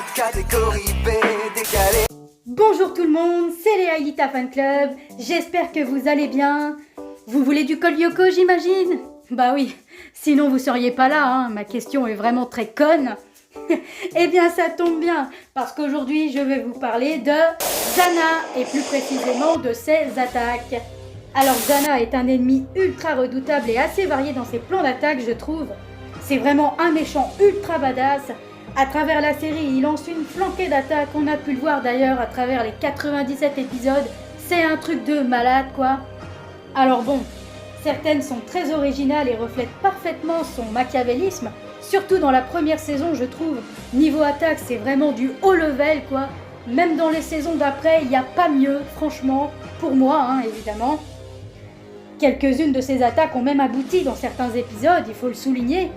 autre catégorie B décalée. Bonjour tout le monde, c'est les Aelita Fan Club, j'espère que vous allez bien. Vous voulez du col Lyoko, j'imagine? Bah oui, sinon vous seriez pas là, hein. Ma question est vraiment très conne. Eh bien ça tombe bien, parce qu'aujourd'hui je vais vous parler de Xana, et plus précisément de ses attaques. Alors Xana est un ennemi ultra redoutable et assez varié dans ses plans d'attaque, je trouve. C'est vraiment un méchant ultra badass. À travers la série, il lance une flanquée d'attaques, on a pu le voir d'ailleurs à travers les 97 épisodes. C'est un truc de malade quoi. Alors bon, certaines sont très originales et reflètent parfaitement son machiavélisme, surtout dans la première saison je trouve. Niveau attaque c'est vraiment du haut level quoi. Même dans les saisons d'après, il n'y a pas mieux, franchement, pour moi hein, évidemment. Quelques-unes de ces attaques ont même abouti dans certains épisodes, il faut le souligner.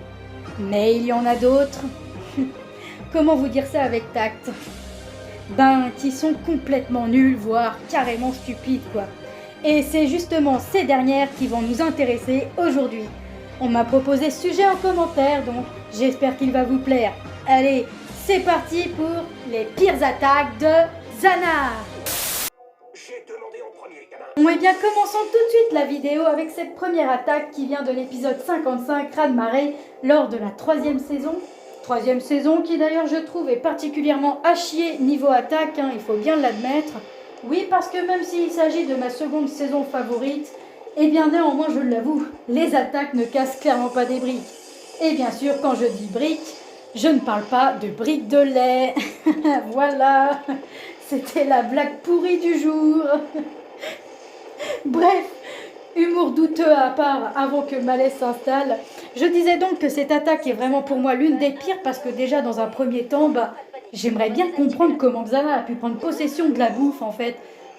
Mais il y en a d'autres, comment vous dire ça avec tact? Qui sont complètement nuls, voire carrément stupides quoi. Et c'est justement ces dernières qui vont nous intéresser aujourd'hui. On m'a proposé ce sujet en commentaire, donc j'espère qu'il va vous plaire. Allez, c'est parti pour les pires attaques de Xana. J'ai demandé en premier, gamin. Bon et bien commençons tout de suite la vidéo avec cette première attaque qui vient de l'épisode 55 Raz-de-Marée lors de la 3e saison. 3e saison qui d'ailleurs je trouve est particulièrement à chier niveau attaque, hein, il faut bien l'admettre. Oui parce que même s'il s'agit de ma seconde saison favorite, eh bien néanmoins je l'avoue, les attaques ne cassent clairement pas des briques. Et bien sûr quand je dis briques, je ne parle pas de briques de lait. Voilà, c'était la blague pourrie du jour. Bref, humour douteux à part avant que le malaise s'installe. Je disais donc que cette attaque est vraiment pour moi l'une des pires parce que déjà dans un premier temps, j'aimerais bien comprendre comment Xana a pu prendre possession de la bouffe en fait.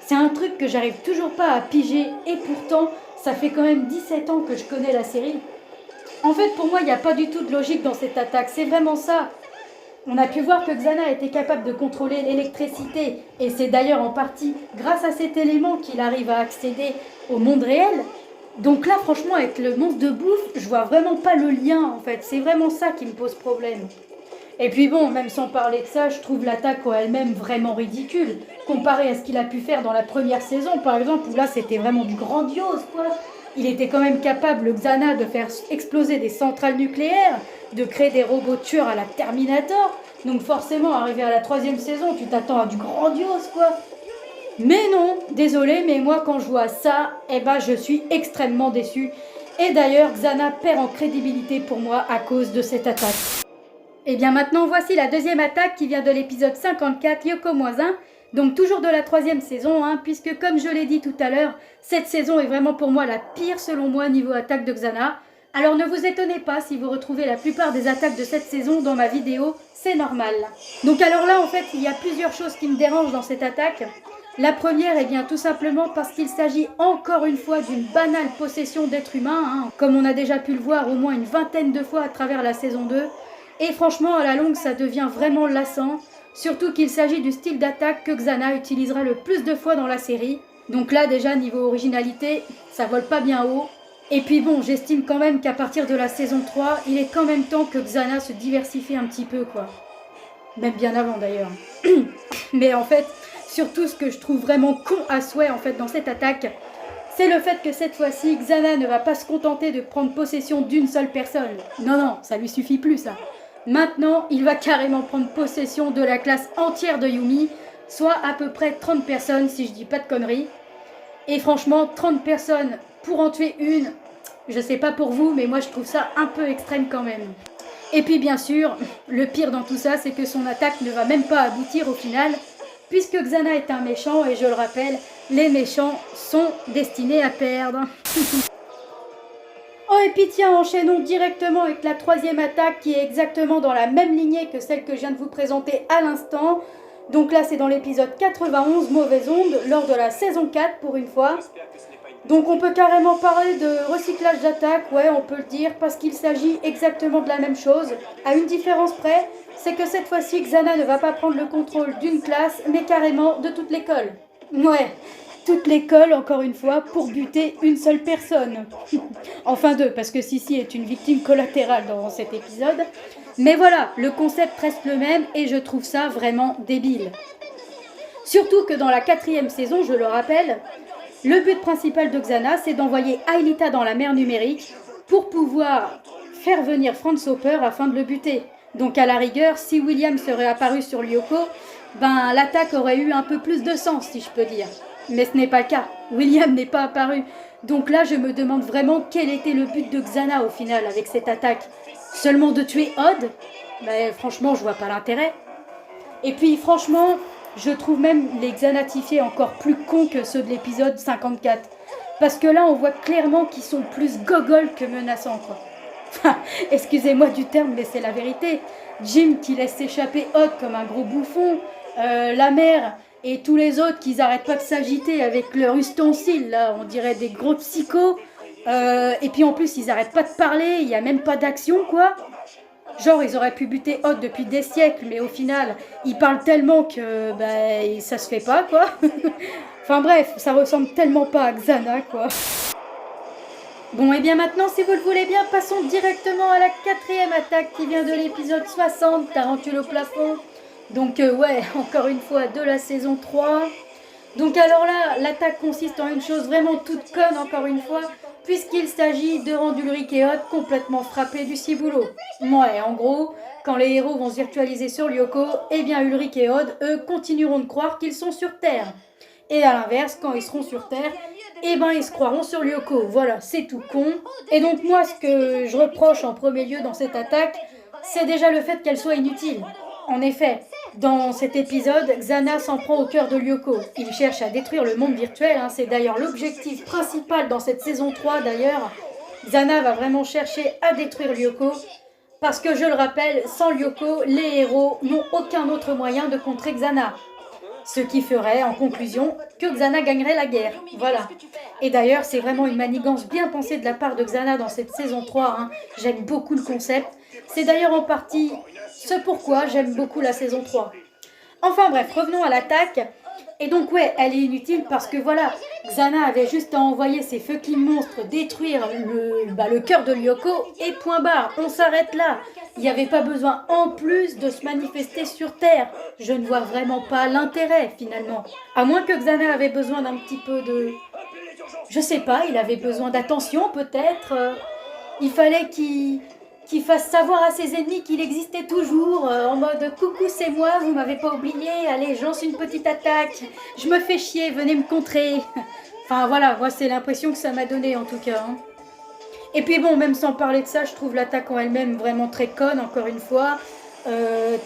C'est un truc que j'arrive toujours pas à piger et pourtant ça fait quand même 17 ans que je connais la série. En fait pour moi il n'y a pas du tout de logique dans cette attaque, c'est vraiment ça. On a pu voir que Xana était capable de contrôler l'électricité et c'est d'ailleurs en partie grâce à cet élément qu'il arrive à accéder au monde réel. Donc là franchement avec le monstre de bouffe, je vois vraiment pas le lien en fait, c'est vraiment ça qui me pose problème. Et puis bon, même sans parler de ça, je trouve l'attaque en elle-même vraiment ridicule, comparé à ce qu'il a pu faire dans la première saison par exemple, où là c'était vraiment du grandiose quoi. Il était quand même capable, Xana, de faire exploser des centrales nucléaires, de créer des robots tueurs à la Terminator. Donc forcément, arrivé à la 3e saison, tu t'attends à du grandiose, quoi. Mais non, désolé, mais moi quand je vois ça, je suis extrêmement déçue. Et d'ailleurs, Xana perd en crédibilité pour moi à cause de cette attaque. Et bien maintenant, voici la deuxième attaque qui vient de l'épisode 54, Yoko-1. Donc toujours de la 3e saison, hein, puisque comme je l'ai dit tout à l'heure, cette saison est vraiment pour moi la pire selon moi niveau attaque de Xana. Alors ne vous étonnez pas si vous retrouvez la plupart des attaques de cette saison dans ma vidéo, c'est normal. Donc alors là en fait il y a plusieurs choses qui me dérangent dans cette attaque. La première est bien tout simplement parce qu'il s'agit encore une fois d'une banale possession d'êtres humains, hein, comme on a déjà pu le voir au moins une vingtaine de fois à travers la saison 2. Et franchement à la longue ça devient vraiment lassant. Surtout qu'il s'agit du style d'attaque que Xana utilisera le plus de fois dans la série. Donc là déjà niveau originalité, ça vole pas bien haut. Et puis bon, j'estime quand même qu'à partir de la saison 3, il est quand même temps que Xana se diversifie un petit peu quoi. Même bien avant d'ailleurs. Mais en fait, surtout ce que je trouve vraiment con à souhait en fait dans cette attaque, c'est le fait que cette fois-ci, Xana ne va pas se contenter de prendre possession d'une seule personne. Non, ça lui suffit plus ça. Maintenant, il va carrément prendre possession de la classe entière de Yumi, soit à peu près 30 personnes si je dis pas de conneries. Et franchement, 30 personnes pour en tuer une, je sais pas pour vous, mais moi je trouve ça un peu extrême quand même. Et puis bien sûr, le pire dans tout ça, c'est que son attaque ne va même pas aboutir au final, puisque Xana est un méchant, et je le rappelle, les méchants sont destinés à perdre. Oh et puis tiens, enchaînons directement avec la 3e attaque qui est exactement dans la même lignée que celle que je viens de vous présenter à l'instant. Donc là c'est dans l'épisode 91, Mauvaise Onde, lors de la saison 4 pour une fois. Donc on peut carrément parler de recyclage d'attaque, ouais on peut le dire, parce qu'il s'agit exactement de la même chose. À une différence près, c'est que cette fois-ci Xana ne va pas prendre le contrôle d'une classe, mais carrément de toute l'école. Ouais, toute l'école, encore une fois, pour buter une seule personne. Enfin deux, parce que Sissi est une victime collatérale dans cet épisode. Mais voilà, le concept reste le même et je trouve ça vraiment débile. Surtout que dans la 4e saison, je le rappelle, le but principal de Xana, c'est d'envoyer Aelita dans la mer numérique pour pouvoir faire venir Franz Hopper afin de le buter. Donc à la rigueur, si William serait apparu sur Lyoko, ben l'attaque aurait eu un peu plus de sens, si je peux dire. Mais ce n'est pas le cas. William n'est pas apparu. Donc là, je me demande vraiment quel était le but de Xana au final avec cette attaque. Seulement de tuer Odd? Ben franchement, je vois pas l'intérêt. Et puis franchement, je trouve même les Xanatifiés encore plus cons que ceux de l'épisode 54. Parce que là, on voit clairement qu'ils sont plus gogoles que menaçants, quoi. Enfin, excusez-moi du terme, mais c'est la vérité. Jim qui laisse s'échapper Odd comme un gros bouffon, la mère et tous les autres qui n'arrêtent pas de s'agiter avec leurs ustensiles, là, on dirait des gros psychos. Et puis en plus, ils n'arrêtent pas de parler, il n'y a même pas d'action, quoi. Genre, ils auraient pu buter Odd depuis des siècles, mais au final, ils parlent tellement que ça se fait pas, quoi. Enfin bref, ça ressemble tellement pas à Xana, quoi. Bon, et bien maintenant, si vous le voulez bien, passons directement à la 4e attaque qui vient de l'épisode 60, Tarentule au plafond. Donc ouais, encore une fois, de la saison 3. Donc alors là, l'attaque consiste en une chose vraiment toute conne, encore une fois, puisqu'il s'agit de rendre Ulrich et Odd complètement frappés du ciboulot. Ouais, en gros, quand les héros vont se virtualiser sur Lyoko, eh bien Ulrich et Odd, eux, continueront de croire qu'ils sont sur Terre. Et à l'inverse, quand ils seront sur Terre, eh ben ils se croiront sur Lyoko. Voilà, c'est tout con. Et donc moi, ce que je reproche en premier lieu dans cette attaque, c'est déjà le fait qu'elle soit inutile. En effet, dans cet épisode, Xana s'en prend au cœur de Lyoko. Il cherche à détruire le monde virtuel, hein. C'est d'ailleurs l'objectif principal dans cette saison 3 d'ailleurs. Xana va vraiment chercher à détruire Lyoko, parce que je le rappelle, sans Lyoko, les héros n'ont aucun autre moyen de contrer Xana. Ce qui ferait, en conclusion, que Xana gagnerait la guerre. Voilà. Et d'ailleurs, c'est vraiment une manigance bien pensée de la part de Xana dans cette saison 3. Hein. J'aime beaucoup le concept. C'est d'ailleurs en partie ce pourquoi j'aime beaucoup la saison 3. Enfin bref, revenons à l'attaque. Et donc ouais, elle est inutile parce que voilà, Xana avait juste à envoyer ses fucking monstres détruire le cœur de Lyoko et point barre, on s'arrête là. Il n'y avait pas besoin en plus de se manifester sur Terre. Je ne vois vraiment pas l'intérêt finalement. À moins que Xana avait besoin d'un petit peu de... Je sais pas, il avait besoin d'attention peut-être. Il fallait qu'il fasse savoir à ses ennemis qu'il existait toujours, en mode « Coucou, c'est moi, vous m'avez pas oublié, allez, je lance une petite attaque, je me fais chier, venez me contrer. » Enfin voilà, moi c'est l'impression que ça m'a donné en tout cas. Hein. Et puis bon, même sans parler de ça, je trouve l'attaque en elle-même vraiment très conne, encore une fois.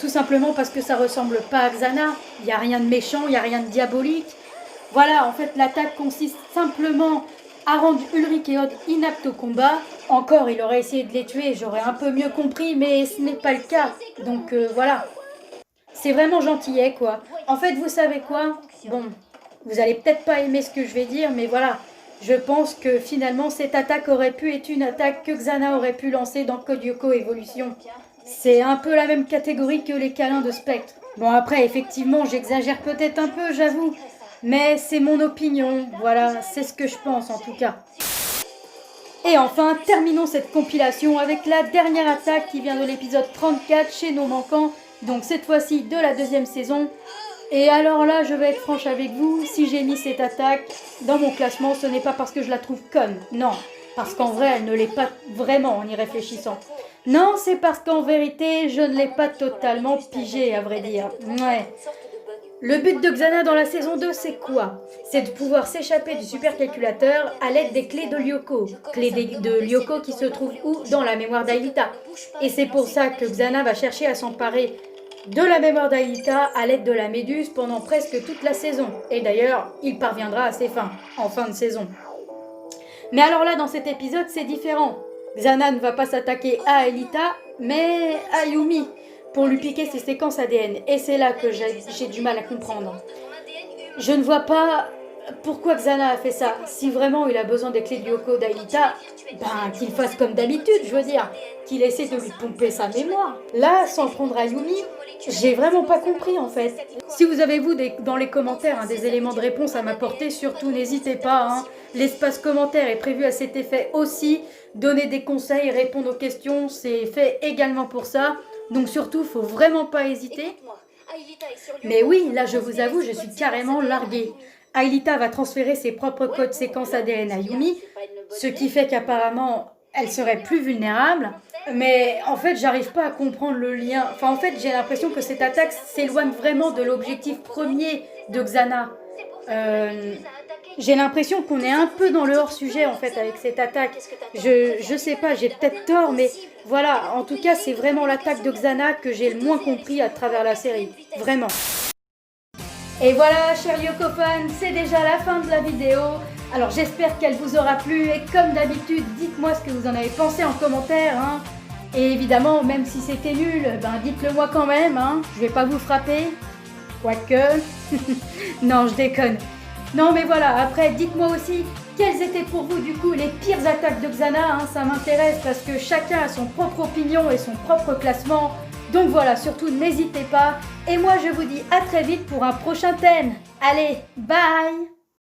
Tout simplement parce que ça ressemble pas à Xana, il n'y a rien de méchant, il n'y a rien de diabolique. Voilà, en fait l'attaque consiste simplement à rendre Ulrich et Odd inaptes au combat. Encore, il aurait essayé de les tuer, j'aurais un peu mieux compris, mais ce n'est pas le cas. Donc voilà. C'est vraiment gentillet, quoi. En fait, vous savez quoi? Bon, vous allez peut-être pas aimer ce que je vais dire, mais voilà. Je pense que finalement, cette attaque aurait pu être une attaque que Xana aurait pu lancer dans Code Lyoko Evolution. C'est un peu la même catégorie que les câlins de Spectre. Bon, après, effectivement, j'exagère peut-être un peu, j'avoue. Mais c'est mon opinion, voilà, c'est ce que je pense en tout cas. Et enfin, terminons cette compilation avec la dernière attaque qui vient de l'épisode 34 chez nos manquants, donc cette fois-ci de la 2e saison. Et alors là, je vais être franche avec vous, si j'ai mis cette attaque dans mon classement, ce n'est pas parce que je la trouve conne, non, parce qu'en vrai, elle ne l'est pas vraiment en y réfléchissant. Non, c'est parce qu'en vérité, je ne l'ai pas totalement pigée, à vrai dire. Ouais. Le but de Xana dans la saison 2, c'est quoi? C'est de pouvoir s'échapper du supercalculateur à l'aide des clés de Lyoko. Clés de Lyoko qui se trouvent où? Dans la mémoire d'Aelita. Et c'est pour ça que Xana va chercher à s'emparer de la mémoire d'Aelita à l'aide de la méduse pendant presque toute la saison. Et d'ailleurs, il parviendra à ses fins, en fin de saison. Mais alors là, dans cet épisode, c'est différent. Xana ne va pas s'attaquer à Aelita, mais à Yumi, pour lui piquer ses séquences ADN. Et c'est là que j'ai du mal à comprendre. Je ne vois pas pourquoi Xana a fait ça? Si vraiment il a besoin des clés de Yoko d'Aelita, ben qu'il fasse comme d'habitude, je veux dire, qu'il essaie de lui pomper sa mémoire. Là, s'en prendre à Yumi, j'ai vraiment pas compris en fait. Si vous avez vous dans les commentaires des éléments de réponse à m'apporter, surtout n'hésitez pas. L'espace commentaire est prévu à cet effet aussi. Donner des conseils, répondre aux questions, c'est fait également pour ça. Donc surtout, faut vraiment pas hésiter. Mais oui, là je vous avoue, je suis carrément larguée. Aelita va transférer ses propres codes séquences ADN à Yumi, ce qui fait qu'apparemment elle serait plus vulnérable. Mais en fait, j'arrive pas à comprendre le lien. Enfin, en fait, j'ai l'impression que cette attaque s'éloigne vraiment de l'objectif premier de Xana. J'ai l'impression qu'on est un peu dans le hors-sujet en fait avec cette attaque. Je sais pas, j'ai peut-être tort, mais voilà, en tout cas, c'est vraiment l'attaque de Xana que j'ai le moins compris à travers la série. Vraiment. Et voilà, chers Yoko fans, c'est déjà la fin de la vidéo. Alors j'espère qu'elle vous aura plu et comme d'habitude, dites-moi ce que vous en avez pensé en commentaire. Et évidemment, même si c'était nul, ben dites-le moi quand même. Je vais pas vous frapper. Quoique... non, je déconne. Non mais voilà, après dites-moi aussi quelles étaient pour vous du coup les pires attaques de Xana, ça m'intéresse parce que chacun a son propre opinion et son propre classement. Donc voilà, surtout n'hésitez pas. Et moi je vous dis à très vite pour un prochain thème. Allez, bye!